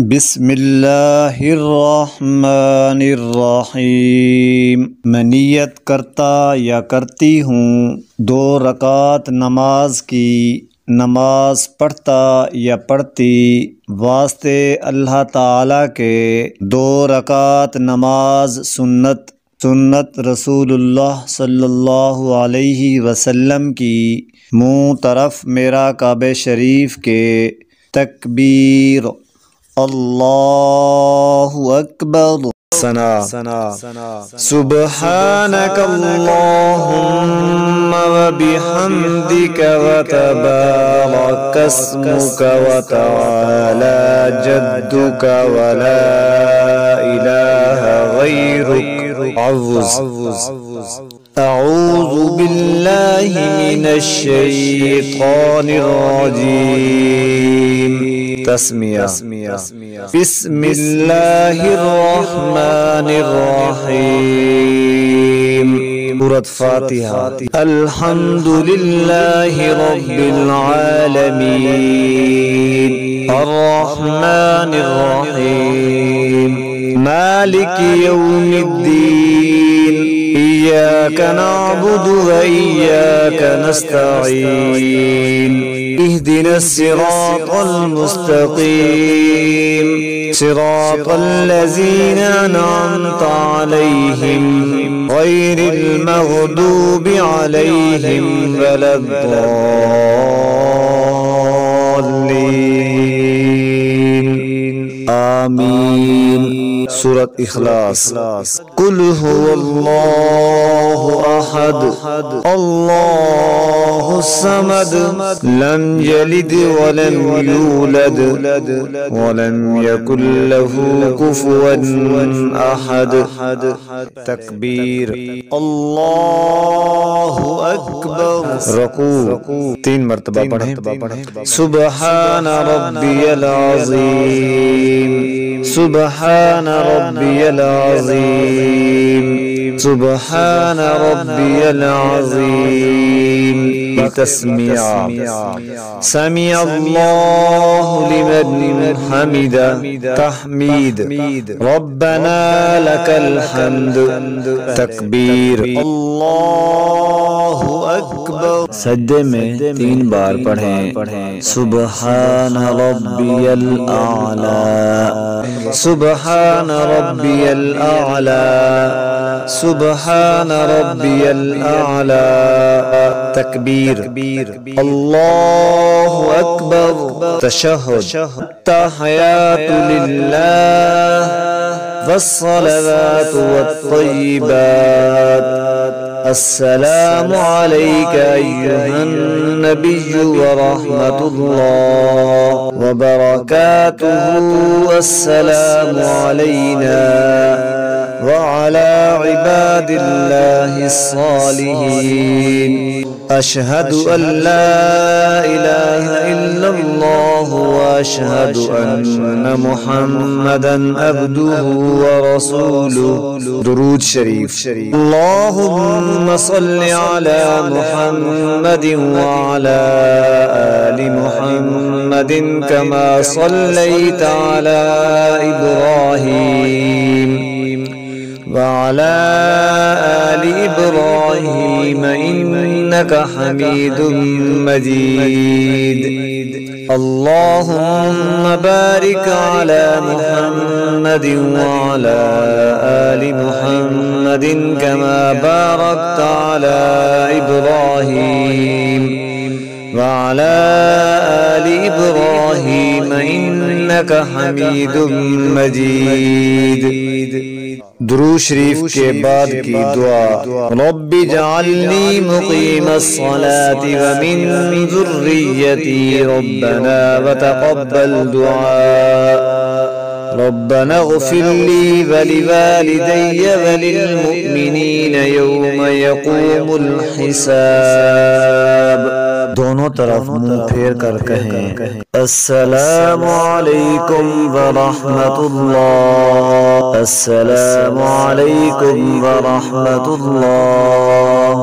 بسم اللہ الرحمن الرحیم۔ میں نیت کرتا یا کرتی ہوں 2 رکعت نماز کی، نماز پڑھتا یا پڑھتی واسطے اللہ تعالیٰ کے 2 رکعت نماز سنت رسول اللہ صلی اللہ علیہ وسلم کی، منہ طرف میرا کعبہ شریف کے، تکبیر، اللہ اکبر، ثنا، سبحانک اللہم وبحمدک وتبارک اسمک وتعالی جدک ولا الہ غیرک، اعوذ باللہ من الشیطان الرجیم، تسمیہ، بسم اللہ الرحمن الرحیم، سورۃ فاتحہ، الحمدللہ رب العالمین، الرحمن الرحیم، مالک یوم الدین، إياك نعبد وإياك نستعين، اهدنا الصراط المستقيم، صراط الذين أنعمت عليهم غير المغضوب عليهم ولا الضالين، آمين۔ سورۃ اخلاص، قل هو اللہ احد اللہ الصمد لم یلد ولم یولد ولم یکن له کفوا احد، تکبیر، اللہ اکبر، رکوع 3 مرتبہ پڑھیں، سبحان ربی العظیم، سبحان ربی العظیم، سبحان ربی العظیم، تسمیہ، سمیع اللہ لمن حمدہ، تحمید، ربنا لک الحمد، تکبیر، اللہ اکبر۔ سجدے میں 3 بار پڑھیں، سبحان ربی الاعلی، سبحان ربی الاعلی، سبحان ربی الاعلی، تکبیر، اللہ اکبر، تشہد، التحیات للہ والصلوات والطیبات، السلام علیک ایہا النبی ورحمۃ اللہ وبرکاتہ، السلام علینا وعلى عباد الله الصالحين، أشهد أن لا إله إلا الله وأشهد أن محمدا عبده ورسوله، درود شریف، اللهم صل على محمد وعلى آل محمد كما صليت على إبراهيم وعلى آل إبراهيم إنك حميد مجيد، اللهم بارك على محمد وعلى آل محمد كما باركت على إبراهيم وعلى آل إبراهيم إنك حميد مجيد۔ درود شریف کے بعد کی دعا، رب اجعلنی مقیم الصلاة ومن ذریتی ربنا وتقبل دعاء، ربنا اغفر لي ولوالدي وللمؤمنين يوم يقوم الحساب۔ دونوں طرف منہ پھیر کر کہیں، السلام علیکم ورحمۃ اللہ، السلام علیکم ورحمۃ اللہ۔